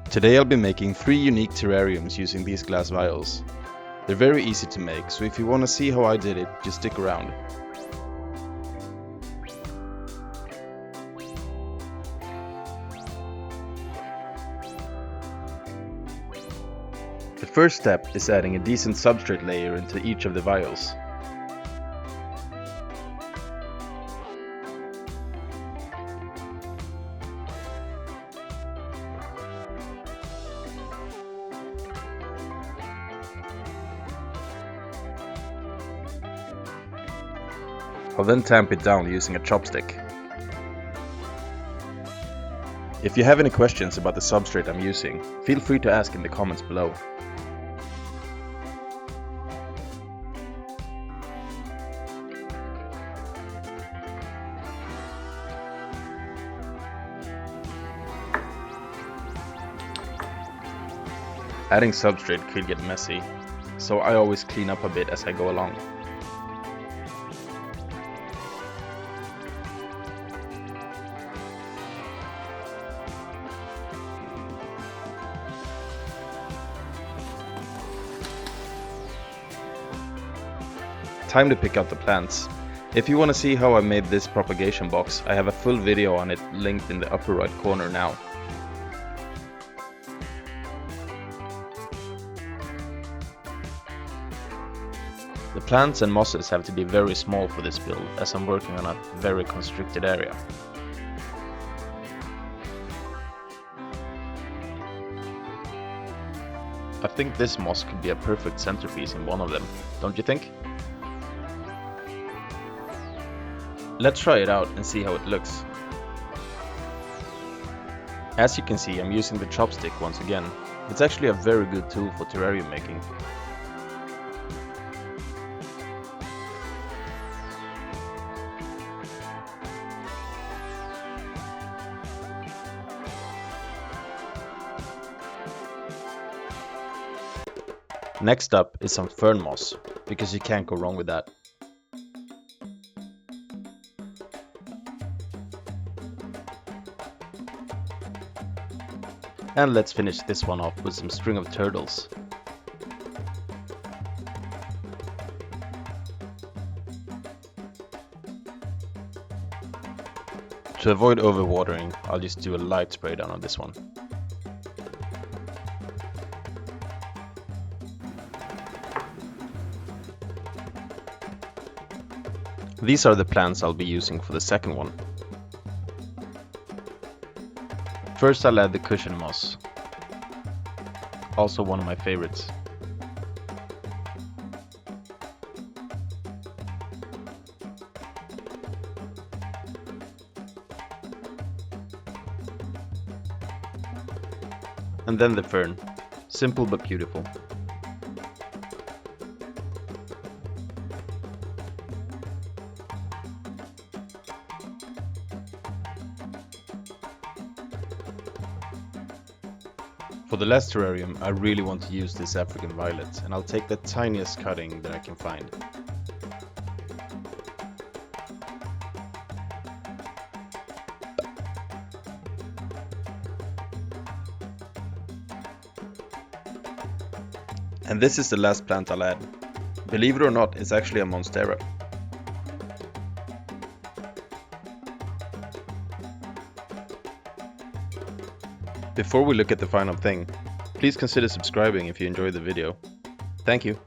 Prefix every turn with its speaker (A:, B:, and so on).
A: Today I'll be making 3 unique terrariums using these glass vials. They're very easy to make, so if you want to see how I did it, just stick around. The first step is adding a decent substrate layer into each of the vials. I'll then tamp it down using a chopstick. If you have any questions about the substrate I'm using, feel free to ask in the comments below. Adding substrate could get messy, so I always clean up a bit as I go along. Time to pick out the plants. If you want to see how I made this propagation box, I have a full video on it linked in the upper right corner now. The plants and mosses have to be very small for this build, as I'm working on a very constricted area. I think this moss could be a perfect centerpiece in one of them, don't you think? Let's try it out and see how it looks. As you can see, I'm using the chopstick once again. It's actually a very good tool for terrarium making. Next up is some fern moss, because you can't go wrong with that. And let's finish this one off with some string of turtles. To avoid overwatering, I'll just do a light spray down on this one. These are the plants I'll be using for the second one. First I'll add the cushion moss, also one of my favorites. And then the fern, simple but beautiful. For the last terrarium, I really want to use this African violet, and I'll take the tiniest cutting that I can find. And this is the last plant I'll add. Believe it or not, it's actually a monstera. Before we look at the final thing, please consider subscribing if you enjoyed the video. Thank you.